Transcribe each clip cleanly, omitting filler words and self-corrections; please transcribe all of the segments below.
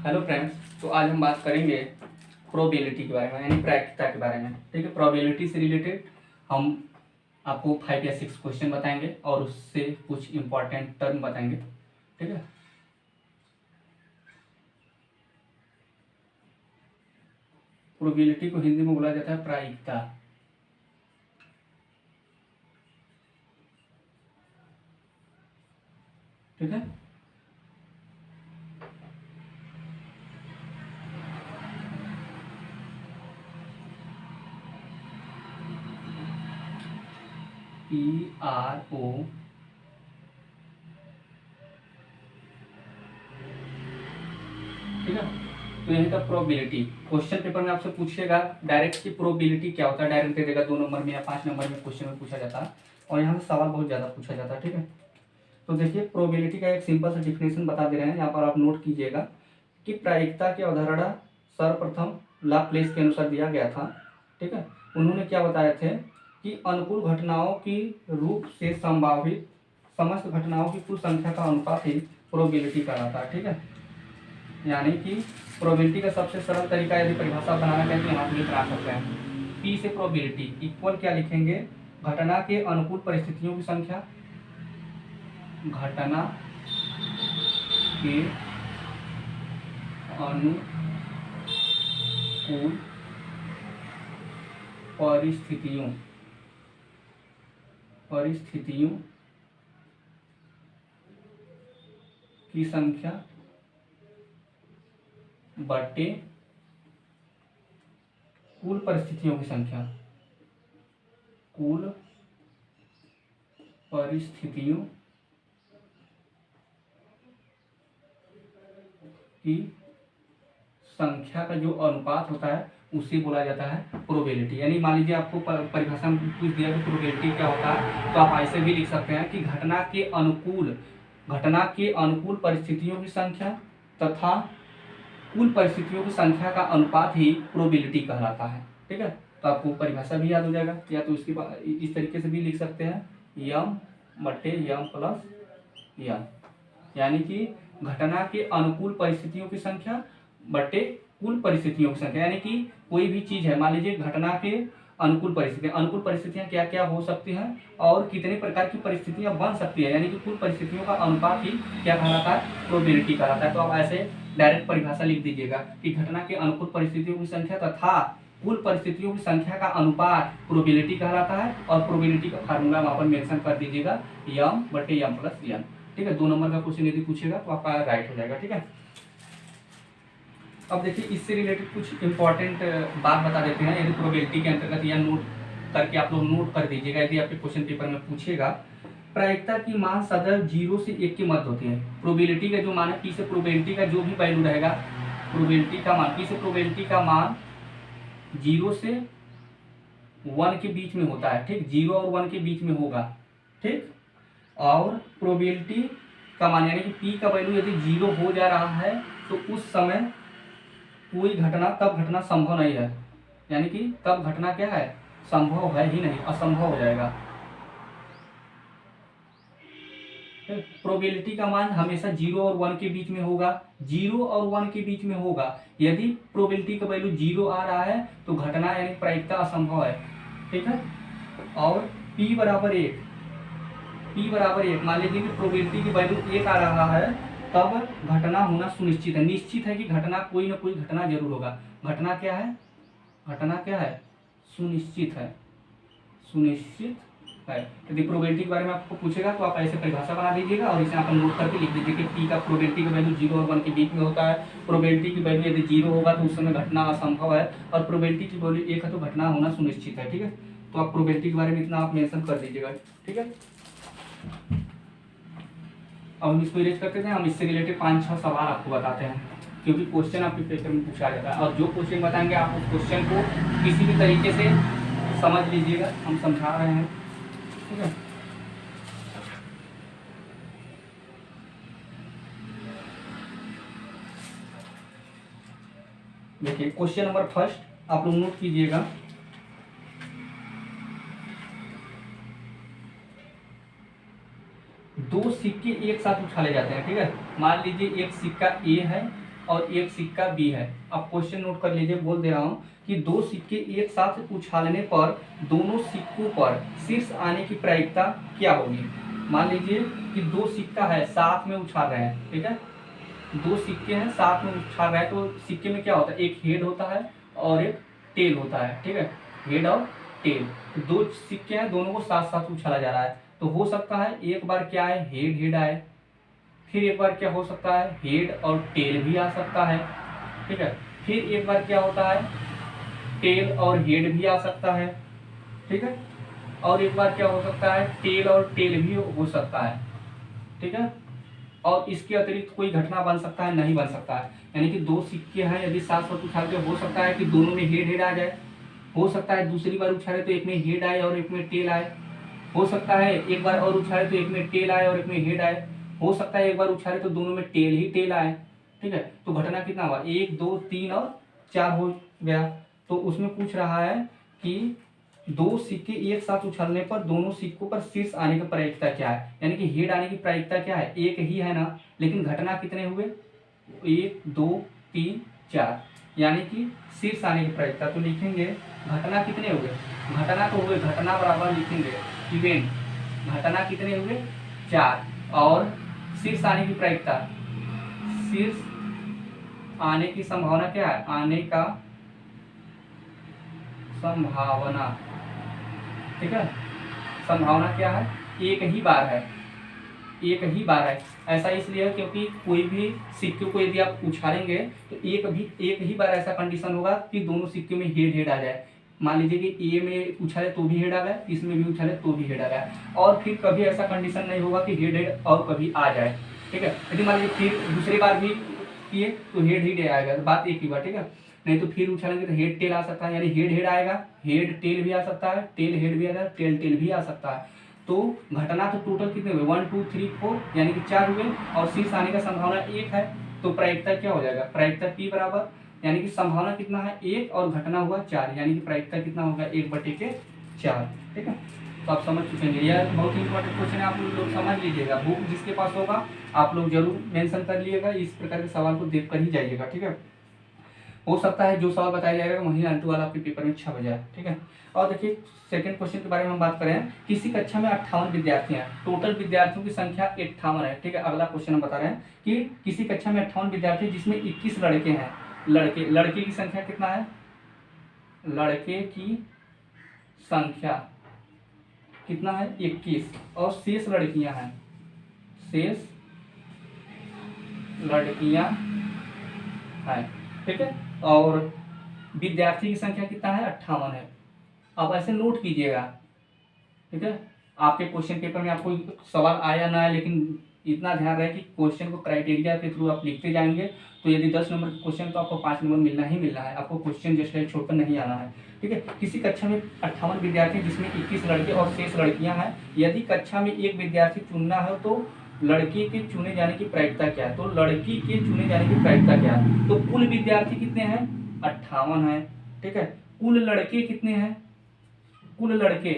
Hello friends, तो आज हम बात करेंगे प्रोबेबिलिटी के बारे में, यानी प्रायिकता के बारे में। ठीक है, प्रोबेबिलिटी से रिलेटेड हम आपको 5 या 6 क्वेश्चन बताएंगे और उससे कुछ इंपॉर्टेंट टर्म बताएंगे। ठीक है, प्रोबेबिलिटी को हिंदी में बोला जाता है प्रायिकता। ठीक है, PRO ठीक है। तो यही था प्रोबेबिलिटी। क्वेश्चन पेपर में आपसे पूछेगा डायरेक्ट की प्रोबेबिलिटी क्या होता है, डायरेक्ट दे देगा 2 नंबर में या 5 नंबर में क्वेश्चन में पूछा जाता है, और यहाँ से सवाल बहुत ज़्यादा पूछा जाता है। ठीक है, तो देखिए प्रोबेबिलिटी का एक सिंपल सा डिफिनेशन बता दे रहे हैं, यहाँ पर आप नोट कीजिएगा कि प्रायिकता की अवधारणा सर्वप्रथम लाप्लेस के अनुसार दिया गया था। ठीक है, उन्होंने क्या बताए थे कि अनुकूल घटनाओं की रूप से संभावित समस्त घटनाओं की कुल संख्या का अनुपात ही प्रोबेबिलिटी कहलाता है। ठीक है, यानी कि प्रोबेबिलिटी का सबसे सरल तरीका यदि परिभाषा बनाना चाहें तो यहाँ से बना सकते हैं। पी से प्रोबेबिलिटी इक्वल क्या लिखेंगे, घटना के अनुकूल परिस्थितियों की संख्या, घटना के अनुकूल परिस्थितियों की संख्या बटे कुल परिस्थितियों की संख्या, कुल परिस्थितियों की संख्या का जो अनुपात होता है उसे बोला जाता है प्रोबेबिलिटी। यानी मान लीजिए आपको परिभाषा में पूछ दिया कि प्रोबेबिलिटी क्या होता है, तो आप ऐसे भी लिख सकते हैं कि घटना के अनुकूल परिस्थितियों की संख्या तथा कुल परिस्थितियों की संख्या का अनुपात ही प्रोबेबिलिटी कहलाता है। ठीक है, तो आपको परिभाषा भी याद हो जाएगा, या तो इसकी इस तरीके से भी लिख सकते हैं यम बटे यम प्लस यम, यानी कि घटना के अनुकूल परिस्थितियों की संख्या बटे कुल परिस्थितियों की संख्या। यानी कि कोई भी चीज है, मान लीजिए घटना के अनुकूल परिस्थितियां क्या क्या हो सकती हैं और कितने प्रकार की परिस्थितियां बन सकती है, यानी कि कुल परिस्थितियों का अनुपात ही क्या कहलाता है, प्रोबेबिलिटी कहलाता है। तो आप ऐसे डायरेक्ट परिभाषा लिख दीजिएगा कि घटना के अनुकूल परिस्थितियों की संख्या तथा कुल परिस्थितियों की संख्या का अनुपात प्रोबेबिलिटी कहलाता है, और प्रोबेबिलिटी का फार्मूला वहां पर मेंशन कर दीजिएगा यम बटे यम प्लस यम। ठीक है, 2 नंबर का क्वेश्चन यदि पूछेगा तो आपका राइट हो जाएगा। ठीक है, अब देखिए इससे रिलेटेड कुछ इंपॉर्टेंट बात बता देते हैं, यदि प्रोबेबिलिटी के अंतर्गत या नोट करके आप लोग नोट कर दीजिएगा, यदि आपके क्वेश्चन पेपर में पूछेगा। प्रायिकता की मान सदैव 0 से 1 के मध्य होती है। प्रोबेबिलिटी का जो मान है, पी से प्रोबेबिलिटी का जो भी वैल्यू रहेगा, प्रोबेबिलिटी का मान, पी से प्रोबेबिलिटी का मान 0 से 1 के बीच में होता है। ठीक, 0 और 1 के बीच में होगा। ठीक, और प्रोबेबिलिटी का मान यानी कि पी का वैल्यू यदि 0 हो जा रहा है तो उस समय कोई घटना तब घटना संभव नहीं है, यानी कि तब घटना क्या है, संभव है ही नहीं, असंभव हो जाएगा। प्रोबेबिलिटी का मान हमेशा 0 और 1 के बीच में होगा, 0 और 1 के बीच में होगा। यदि प्रोबेबिलिटी का वैल्यू 0 आ रहा है तो घटना यानी प्रायिकता असंभव है। ठीक है, और p बराबर 1 मान लीजिए कि प्रोबेबिलिटी की वैल्यू 1 आ रहा है, तब घटना होना सुनिश्चित है। निश्चित है कि घटना कोई ना कोई घटना जरूर होगा। घटना क्या है, सुनिश्चित है। यदि प्रोबेबिलिटी के बारे में आपको पूछेगा तो आप ऐसे परिभाषा बना दीजिएगा और इसे आप नोट करके लिख दीजिए कि पी का प्रोबेबिलिटी का वैल्यू 0 और 1 के बीच में होता है। प्रोबेबिलिटी की वैल्यू यदि 0 होगा तो उस समय घटना असंभव है, और प्रोबेबिलिटी की वैल्यू 1 है तो घटना होना सुनिश्चित है। ठीक है, तो आप प्रोबेबिलिटी के बारे में इतना आप मेंशन कर दीजिएगा। ठीक है, अब हम इसको इरेज करते हैं। हम इससे रिलेटेड 5-6 सवाल आपको बताते हैं, क्योंकि क्वेश्चन आपके पेपर में पूछा जाता है, और जो क्वेश्चन बताएंगे आप उस क्वेश्चन को किसी भी तरीके से समझ लीजिएगा, हम समझा रहे हैं। ठीक है, देखिए क्वेश्चन नंबर फर्स्ट आप लोग नोट कीजिएगा। दो सिक्के एक साथ उछाले जाते हैं। ठीक है, मान लीजिए एक सिक्का ए है और एक सिक्का बी है। अब क्वेश्चन नोट कर लीजिए, बोल दे रहा हूँ कि दो सिक्के एक साथ उछालने पर दोनों सिक्कों पर शीर्ष आने की प्रायिकता क्या होगी। मान लीजिए कि दो सिक्का है साथ में उछाल रहे हैं, ठीक है, दो सिक्के हैं साथ में उछाल रहे हैं, तो सिक्के में क्या होता है, एक हेड होता है और एक टेल होता है, ठीक है, हेड और टेल। तो दो सिक्के हैं, दोनों को साथ साथ उछाला जा रहा है, तो हो सकता है एक बार क्या है, हेड हेड आए, फिर एक बार क्या हो सकता है, हेड और टेल भी आ सकता है, ठीक है, फिर एक बार क्या होता है, टेल और हेड भी आ सकता है, ठीक है, और एक बार क्या हो सकता है, टेल और टेल भी हो सकता है, ठीक है, और इसके अतिरिक्त कोई घटना बन सकता है, नहीं बन सकता है। यानी कि दो सिक्के हैं, यदि साथ साथ उछालते हो सकता है कि दोनों में हेड हेड आ जाए, हो सकता है दूसरी बार उछाले तो एक में हेड आए और एक में टेल आए, हो सकता है एक बार और उछाले तो एक में टेल आए और एक में हेड आए, हो सकता है एक बार उछाले तो दोनों में टेल ही टेल आए, ठीक है। तो घटना कितना हुआ, 1 2 3 और 4 हो गया। तो उसमें पूछ रहा है कि दो सिक्के एक साथ उछलने पर दोनों सिक्कों पर शीर्ष आने की प्रायिकता क्या है, यानी कि हेड आने की प्रायिकता क्या है, एक ही है ना, लेकिन घटना कितने हुए, 1 2 3 4, यानी कि शीर्ष आने की प्रायिकता। तो लिखेंगे घटना कितने हुए, घटना तो हुए, घटना बराबर लिखेंगे इवेंट, घटना कितने हुए 4, और शीर्ष आने की प्रायिकता, शीर्ष आने की संभावना क्या है, आने का संभावना, ठीक है, संभावना क्या है, एक ही बार है, एक ही बार है। ऐसा इसलिए है क्योंकि कोई भी सिक्के को यदि आप उछालेंगे तो एक ही बार ऐसा कंडीशन होगा कि दोनों सिक्के में हेड हेड आ जाए। मान लीजिए कि ए में उछाले तो भी हेड आ गया, इसमें भी उछाले तो भी हेड आ गया, और फिर कभी ऐसा कंडीशन नहीं होगा कि हेड हेड और कभी आ जाए, ठीक है। यदि मान लीजिए फिर दूसरी बार भी किए तो हेड ही आएगा, बात एक ही बार, ठीक है। नहीं तो फिर उछालेंगे तो हेड टेल आ सकता है, यानी हेड हेड आएगा, हेड टेल भी आ सकता है, टेल हेड भी आ सकता है, टेल टेल भी आ सकता है। तो घटना तो टोटल कितने हुए, 1 2 3 4 यानी कि 4 हुए, और शीर्ष आने का संभावना 1 है। तो प्रायिकता क्या हो जाएगा, प्रायिकता P बराबर, यानी कि संभावना कितना है 1 और घटना हुआ 4, यानी कि प्रायिकता कितना होगा 1/4, ठीक है। तो आप समझ चुके हैं, यह बहुत ही इंपॉर्टेंट क्वेश्चन है, आप लोग समझ लीजिएगा, बुक जिसके पास होगा आप लोग जरूर मेंशन कर लीजिएगा, इस प्रकार के सवाल को देख कर ही जाइएगा, ठीक है। हो सकता है जो सवाल बताया जाएगा वही आंटू वाला आपके पेपर में छप जाए, ठीक है। और देखिए सेकंड क्वेश्चन के बारे में हम बात करें, किसी कक्षा में 58 विद्यार्थी हैं, टोटल विद्यार्थियों की संख्या 58 है, ठीक है। अगला क्वेश्चन हम बता रहे हैं कि किसी कक्षा में 58 विद्यार्थी जिसमें 21 लड़के हैं, लड़के की संख्या कितना है, लड़के की संख्या कितना है 21, और शेष लड़कियां हैं, शेष लड़कियां हैं, ठीक है। और विद्यार्थी की संख्या कितना है 58 है। अब ऐसे नोट कीजिएगा, ठीक है। आपके क्वेश्चन पेपर में आपको सवाल आया ना आए, लेकिन इतना ध्यान रहे कि क्वेश्चन को क्राइटेरिया के थ्रू आप लिखते जाएंगे, तो यदि 10 नंबर का क्वेश्चन तो आपको 5 नंबर मिलना ही मिलना है, आपको क्वेश्चन जस्ट लाइक छोड़कर नहीं आना है, ठीक है। किसी कक्षा में 58 विद्यार्थी जिसमें 21 लड़के और शेष लड़कियां हैं, यदि कक्षा में एक विद्यार्थी चुनना है तो लड़के के चुने जाने की प्रायिकता क्या है, तो लड़की के चुने जाने की प्रायिकता क्या है। तो कुल विद्यार्थी कितने हैं 58 है, ठीक है। कुल लड़के कितने हैं, कुल लड़के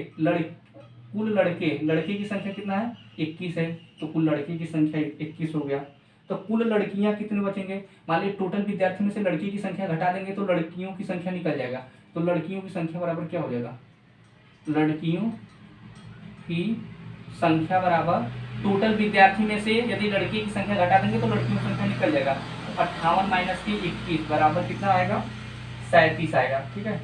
की संख्या कितना है 21 है, तो कुल लड़के की संख्या 21 हो गया। तो कुल लड़कियां कितने बचेंगे, मान लीजिए टोटल विद्यार्थी में से लड़की की संख्या घटा देंगे तो लड़कियों की संख्या निकल जाएगा, तो लड़कियों की संख्या बराबर क्या हो जाएगा, लड़कियों की संख्या बराबर टोटल विद्यार्थी में से यदि लड़की की संख्या घटा देंगे तो लड़कियों की संख्या निकल जाएगा, तो 58 माइनस की 21 बराबर कितना आएगा 37 आएगा, ठीक है।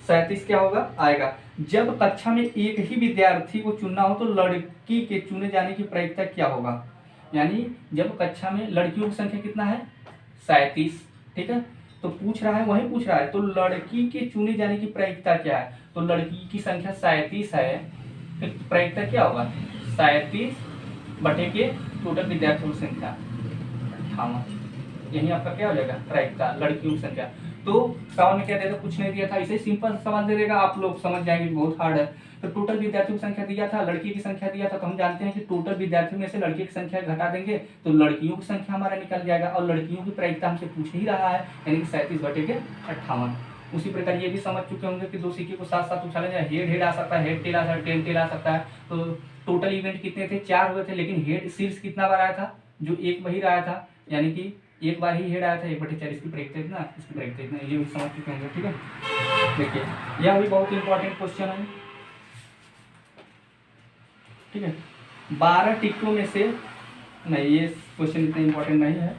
37 क्या होगा आएगा। जब कक्षा में एक ही विद्यार्थी को चुनना हो तो लड़की के चुने जाने की प्रायिकता क्या होगा, यानी जब कक्षा में लड़कियों की संख्या कितना है 37, ठीक है। तो पूछ रहा है, वही पूछ रहा है, तो लड़की के चुने जाने की प्रायिकता क्या है, तो लड़की की संख्या 37 है, तो प्रायिकता क्या होगा 37 बटे के टोटल विद्यार्थियों की संख्या 58, यही आपका क्या हो जाएगा प्रायिकता लड़कियों की संख्या। तो सवाल में क्या देता, कुछ नहीं दिया था, इसे सिंपल सवाल दे देगा, आप लोग समझ जाएंगे बहुत हार्ड है। तो टोटल विद्यार्थियों की संख्या दिया था, लड़की की संख्या दिया था, तो हम जानते हैं कि टोटल विद्यार्थियों में से लड़की की संख्या घटा देंगे तो लड़कियों की संख्या हमारा निकल जाएगा, और लड़कियों की प्रायिकता हमसे पूछ ही रहा है, यानी कि 37 बटे के 58। उसी प्रकार ये भी समझ चुके होंगे कि दो सिक्के को साथ साथ उछाला जाए, हेड हेड आ सकता है, हेड टेल आ सकता है, टेल टेल आ सकता है। तो टोटल इवेंट कितने थे 4 हुए थे, लेकिन हेड शीर्ष कितना बार आया था, जो एक वही रहा था, यानी कि एक बार ही हेड आया था 1/4, इसकी प्रायिकता इतना, इसकी प्रायिकता इतना, ये भी समझ चुके होंगे। ठीक है, देखिए यह भी बहुत इंपॉर्टेंट क्वेश्चन है। ठीक है, 12 टिक्कों में से, नहीं ये क्वेश्चन इतना इंपॉर्टेंट नहीं है,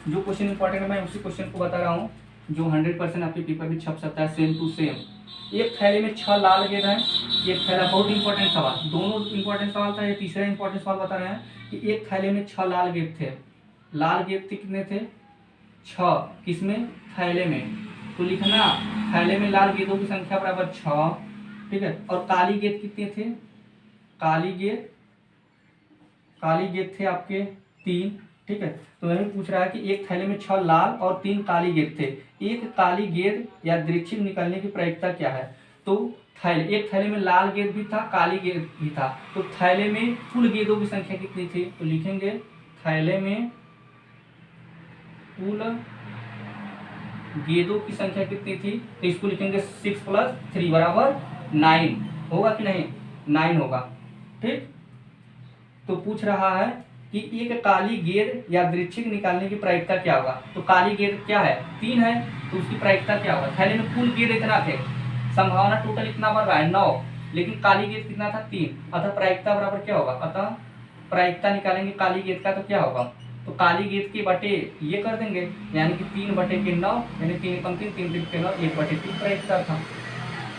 जो क्वेश्चन इंपॉर्टेंट है मैं उसी क्वेश्चन को बता रहा हूँ जो 100% आपके पेपर में छप सकता है सेम टू सेम। एक थैले में 6 लाल गेंद है, एक थैला, बहुत इंपॉर्टेंट सवाल, दोनों इंपॉर्टेंट सवाल था, ये तीसरा इंपॉर्टेंट सवाल बता रहे हैं कि एक थैले में 6 लाल गेंद थे। लाल गेंद कितने थे? 6, किसमें? थैले में। तो लिखना थैले में लाल गेंदों की संख्या बराबर 6। ठीक है, और काली गेंद कितने थे? काली गेंद थे आपके 3। ठीक है, तो यही पूछ रहा है कि एक थैले में 6 लाल और 3 काली गेंद थे, एक काली गेंद यादृच्छिक निकलने की प्रायिकता क्या है? तो एक थैले में लाल गेंद भी था, काली गेंद भी था, तो थैले में कुल गेंदों की संख्या कितनी थी? तो लिखेंगे थैले में कुल गेंदों की संख्या कितनी थी? तो इसको लिखेंगे 6 + 3 बराबर 9। होगा कि नहीं? 9 होगा। ठीक, तो पूछ रहा है कि एक काली गेंद यादृच्छिक निकालने की प्रायिकता क्या होगा? तो काली गेंद क्या है? 3 है, तो उसकी प्रायिकता क्या होगा? थैले में कुल गेंद इतना थे, संभावना टोटल इतना बढ़ रहा है 9, लेकिन काली गेंद कितना था? 3, अतः प्रायिकता बराबर क्या होगा? अतः प्रायिकता निकालेंगे काली गेंद का, तो क्या होगा? तो काली गेंद के बटे ये कर देंगे, यानी कि 3/9, यानी 3 पंक्ति 3/9, 1/3 प्रायिकता था।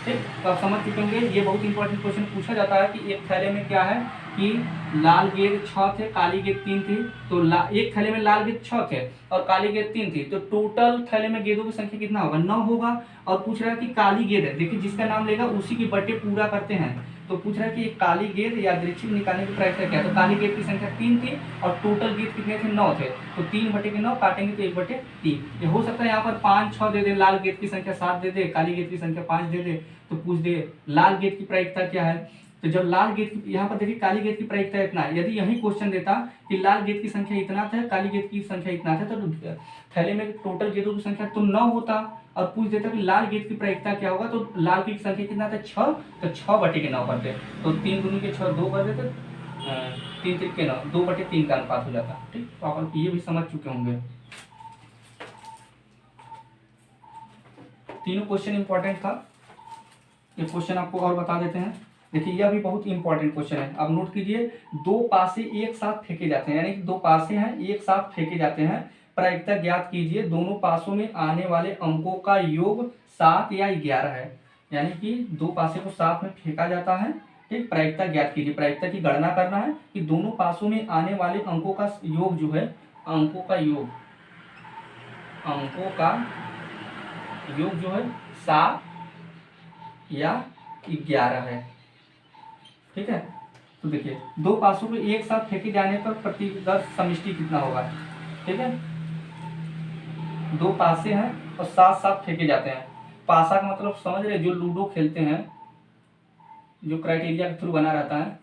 ठीक, तो आप समझ चुके होंगे। ये बहुत इंपॉर्टेंट क्वेश्चन पूछा जाता है कि एक थैले में क्या है कि लाल गेंद 6 थे, काली गेंद 3 थी, तो एक थैले में लाल गेंद 6 थे और काली गेंद 3 थी, तो टोटल थैले में गेंदों की संख्या कितना होगा? 9 होगा। और पूछ रहा है कि काली गेंद है, देखिए जिसका नाम लेगा उसी की बटे पूरा करते हैं, तो पूछ रहा है कि एक काली गेंद यादृच्छिक निकालने की प्रायिकता क्या है? तो काली गेंद की संख्या 3 थी और टोटल गेंद कितने थे? 9 थे, तो 3/9 काटेंगे तो 1/3। ये हो सकता है यहाँ पर 5, 6 दे दे, लाल गेंद की संख्या 7 दे दे, काली गेंद की संख्या 5 दे दे, तो पूछ दे लाल गेंद की प्रायिकता क्या है? तो जब लाल गेंद, यहाँ पर देखिए काली गेंद की प्रायिकता इतना है, यदि यही क्वेश्चन देता कि लाल गेंद की संख्या इतना था, काली गेंद की संख्या इतना था, तो थैले में टोटल गेंदों की संख्या तो 9 होता, और पूछ देता कि लाल गेंद की प्रायिकता क्या होगा, तो लाल की संख्या कितना था? 6, तो 6/9 करते, तो 3 दूनी के 6, 2 कर देते, 3 3 के 9, 2/3 का अनुपात हो जाता। ठीक, तो आप ये भी समझ चुके होंगे। तीनों क्वेश्चन इंपॉर्टेंट था, ये क्वेश्चन आपको और बता देते हैं। देखिए यह भी बहुत इंपॉर्टेंट क्वेश्चन है, अब नोट कीजिए। 2 पासे एक साथ फेंके जाते हैं, यानी कि 2 पासे हैं एक साथ फेंके जाते हैं, प्रायिकता ज्ञात कीजिए। दोनों पासों में आने वाले अंकों का योग 7 या 11 है, यानी कि 2 पासे को साथ में फेंका जाता है। ठीक, प्रायिकता ज्ञात कीजिए, प्रायिकता की गणना करना है कि दोनों पासों में आने वाले अंकों का योग जो है, अंकों का योग जो है 7 या 11 है। ठीक है, तो देखिए 2 पासों को एक साथ फेंके जाने पर प्रतिदर्श समष्टि कितना होगा? ठीक है, 2 पासे हैं और साथ साथ फेंके जाते हैं। पासा का मतलब समझ रहे, जो लूडो खेलते हैं, जो क्राइटेरिया के थ्रू बना रहता है,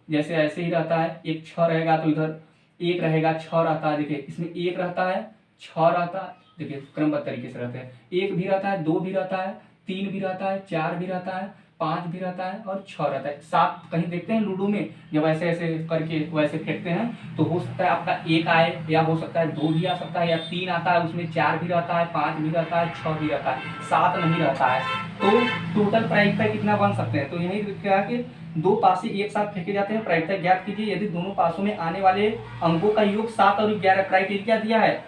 जैसे ऐसे ही रहता है, एक 6 रहेगा तो इधर 1 रहेगा, 6 रहता है, देखिए इसमें 1 रहता है, 6 रहता है, देखिए क्रमबद्ध तरीके से रहते हैं, 1 भी रहता है, 2 भी रहता है, 3 भी रहता है, 4 भी रहता है, 5 भी रहता है और 6 रहता है। 7 कहीं देखते हैं लूडो में, जब ऐसे ऐसे करके वैसे फेंकते हैं, तो हो सकता है आपका 1 आए, या हो सकता है 2 भी आ सकता है, या 3 आता है, उसमें 4 भी रहता है, 5 भी रहता है, 6 भी रहता है, 7 नहीं रहता है, तो टोटल प्रायिकता कितना बन सकते हैं? तो यही क्या है कि 2 पासे एक साथ फेंके जाते हैं, प्रायिकता ज्ञात कीजिए। यदि दोनों पासों में आने वाले अंकों का योग 7 और 11, क्राइटेरिया दिया है,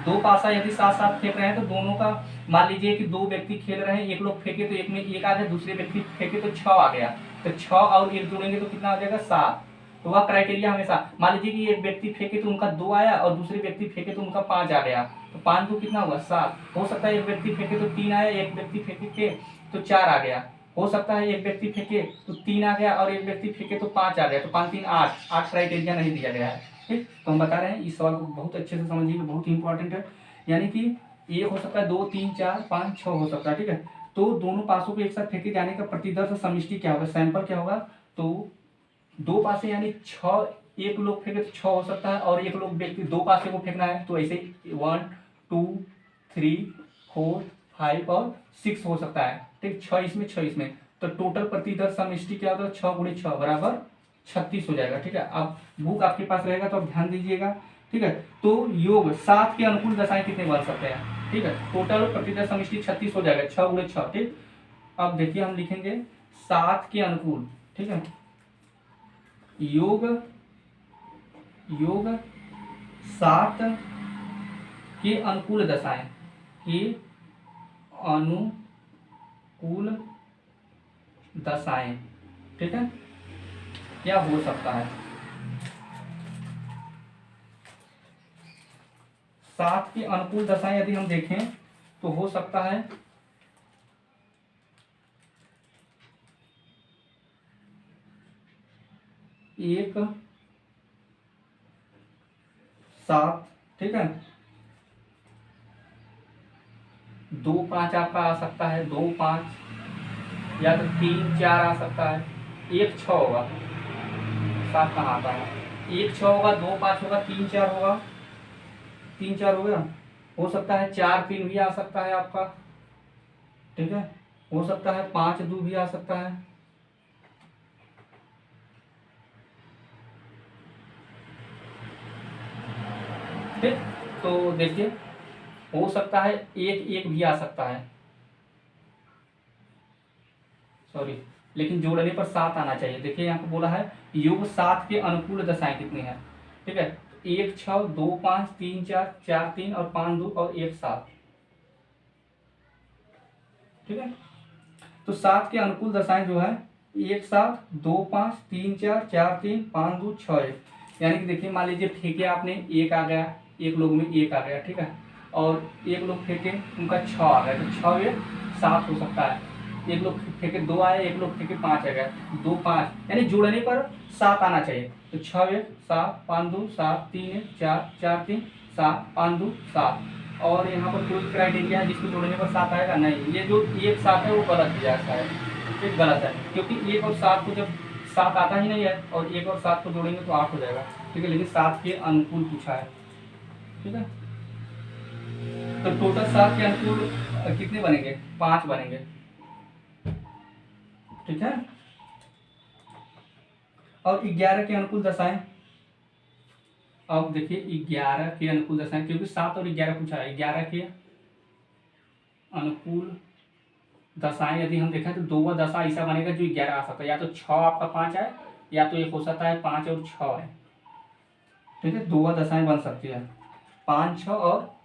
2 पासा यदि साथ साथ फेंक रहे हैं तो दोनों का, मान लीजिए कि 2 व्यक्ति खेल रहे हैं, एक लोग फेंके तो एक में 1 आ गया, दूसरे व्यक्ति फेंके तो 6 आ गया, तो 6 और 1 जोड़ेंगे तो कितना आ जाएगा? 7। तो वह क्राइटेरिया हमेशा, मान लीजिए कि एक व्यक्ति फेंके तो उनका 2 आया और दूसरे व्यक्ति फेंके तो उनका 5 आ गया, तो 5 तो कितना हुआ? 7। हो सकता है एक व्यक्ति फेंके तो 3 आया, एक व्यक्ति फेंके तो 4 आ गया, हो सकता है एक व्यक्ति फेंके तो 3 आ गया और एक व्यक्ति फेंके तो 5 आ गया, तो 5 3 8, 8 क्राइटेरिया नहीं दिया गया है। ठीक, तो हम बता रहे हैं इस सवाल को बहुत अच्छे से समझिए, बहुत ही इंपॉर्टेंट है, यानी कि 1 हो सकता है, 2 3 4 5 6 हो सकता है। ठीक है, तो दोनों पासों को एक साथ फेंके जाने का प्रतिदर्श समष्टि क्या होगा, सैंपल क्या होगा? तो 2 पासे यानी 6, एक लोग फेंके तो 6 हो सकता है, और एक लोग व्यक्ति 2 पासे को फेंकना है, तो ऐसे 1 2 3 4 5 और 6 हो सकता है। ठीक, 6 इसमें 6 इसमें, तो टोटल प्रतिदर्श समष्टि क्या होगा? 6 × 6 बराबर 36 हो जाएगा। ठीक है, अब बुक आपके पास रहेगा तो आप ध्यान दीजिएगा, ठीक है। तो योग 7 के अनुकूल दशाएं कितने बन सकते हैं, ठीक है। टोटल प्रतिदशा समष्टि 36 हो जाएगा, 6 गुणे 6, ठीक। अब देखिए हम लिखेंगे 7 के अनुकूल, ठीक है, योग 7 के अनुकूल दशाएं, के अनुकूल दशाएं, ठीक है, क्या हो सकता है। 7 की अनुकूल दशाएं यदि हम देखें तो हो सकता है एक 7, ठीक है, 2 5 आपका आ सकता है, 2 5, या तो 3 4 आ सकता है, 1 6 होगा, 7 कहाँ आता है, 1 6 होगा, 2 5 होगा, 3 4 होगा, 3 4 हो गया। हो सकता है 4 3 भी आ सकता है आपका, ठीक है। हो सकता है 5 2 भी आ सकता है, ठीक। तो देखिए हो सकता है 1 1 भी आ सकता है, सॉरी, लेकिन जोड़ने पर 7 आना चाहिए। देखिए यहाँ पे बोला है योग 7 के अनुकूल दशाएं कितनी है, ठीक है। 1 6 2 5 3 4 4 3 और 5 2 और 1 7, ठीक है। तो 7 के अनुकूल दशाएं जो है 1 7 2 5 3 4 4 3 5 2 6 1, यानी कि देखिए मान लीजिए फेंके आपने, 1 आ गया, एक लोग में 1 आ गया, ठीक है, और एक लोग फेंके उनका 6 आ गया, तो 6 1 7 हो सकता है। एक लोग फेंके 2 आए, एक लोग फेंके 5 आ गया, 2 5, यानी जोड़ने पर 7 आना चाहिए। तो 6 1 7 5 2 7 3 1 4 4 3 7 5 2 7, और यहाँ पर कोई क्राइटेरिया है जिसको जोड़ने पर 7 आएगा नहीं। ये जो 1 7 है वो गलत दिया है, ये गलत है, क्योंकि 1 और 7 को जब 7 आता ही नहीं है, और 1 और 7 को जोड़ेंगे तो 8 हो जाएगा, ठीक है। लेकिन 7 के अनुकूल पूछा है, ठीक है। तो टोटल 7 के अनुकूल कितने बनेंगे, 5 बनेंगे, ठीक है। और 11 के अनुकूल दशाएं, अब देखिए 11 के अनुकूल दशाएं, क्योंकि 7 और 11 पूछा है, 11 के अनुकूल दशाएं यदि हम देखें तो 2वां दशा ऐसा बनेगा जो 11 आ सकता है, या तो 6 आपका 5 है, या तो एक हो सकता है 5 और 6 है, ठीक है। 2वां दशाएं बन सकती है, 5 6 और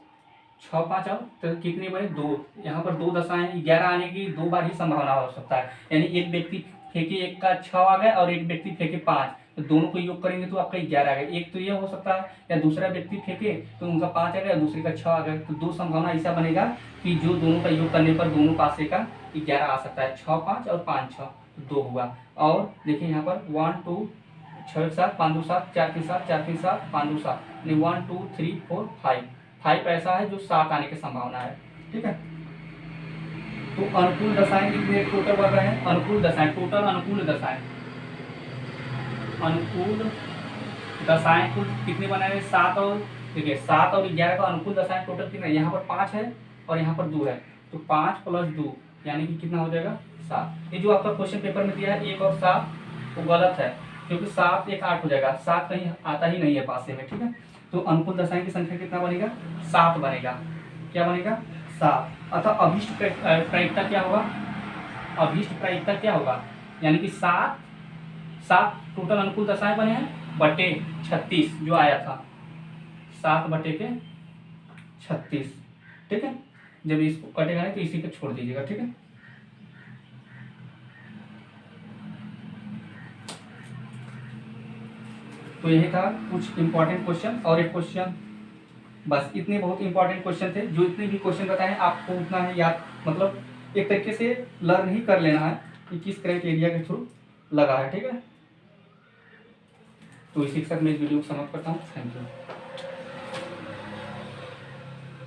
6 5 और तो कितनी बने 2, यहाँ पर 2 दशाएं 11 आने की 2 बार ही संभावना हो सकता है, यानी एक व्यक्ति फेंके 1 का 6 आ गया और एक व्यक्ति फेंके 5, तो दोनों को योग करेंगे तो आपका 11 आ गया। एक तो ये हो सकता है, या दूसरा व्यक्ति फेंके तो उनका 5 आ गया, दूसरे का 6 आ गया, तो 2 संभावना ऐसा बनेगा कि जो दोनों का योग करने पर दोनों पासे का 11 आ सकता है, 6 5 और 5 6, तो 2 हुआ। और देखिए यहाँ पर 1 2 6 1 7 5 2 7 4 3 7 4 3 7 5 2 7, यानी 1 2 3 4 5 ऐसा है जो 7 आने की संभावना है, ठीक है। तो अनुकूल दशाएं कितने टोटल बढ़ रहे हैं, अनुकूल दशाएं, टोटल अनुकूल दशाएं, अनुकूल दशाएं कुल कितने बनाए, 7 और देखिए 7 और 11 का अनुकूल दशाएं टोटल कितना है, यहाँ पर 5 है और यहाँ पर 2 है, तो 5 + 2 यानी कि कितना हो जाएगा 7। ये जो आपका क्वेश्चन पेपर में दिया है 1 और 7 वो गलत है, क्योंकि 7 1 8 हो जाएगा, 7 कहीं आता ही नहीं है पासे में, ठीक है। तो अनुकूल दशाएं की संख्या कितना बनेगा, 7 बनेगा, क्या बनेगा 7। अतः अभीष्ट प्रायिकता क्या होगा, अभीष्ट प्रायिकता क्या होगा, यानी कि 7 टोटल अनुकूल दशाएं बने हैं बटे 36 जो आया था, 7 बटे के 36, ठीक है। जब इसको कटेगा नहीं तो इसी को छोड़ दीजिएगा, ठीक है। तो यही था कुछ इंपॉर्टेंट क्वेश्चन, और एक क्वेश्चन, बस इतने बहुत इंपॉर्टेंट क्वेश्चन थे। जो इतने भी क्वेश्चन बताए आपको उतना है याद, मतलब एक तरीके से लर्न ही कर लेना है कि किस क्राइटेरिया के थ्रू लगा है, ठीक है। तो इसी के साथ मैं इस वीडियो को समाप्त करता हूँ। Thank you.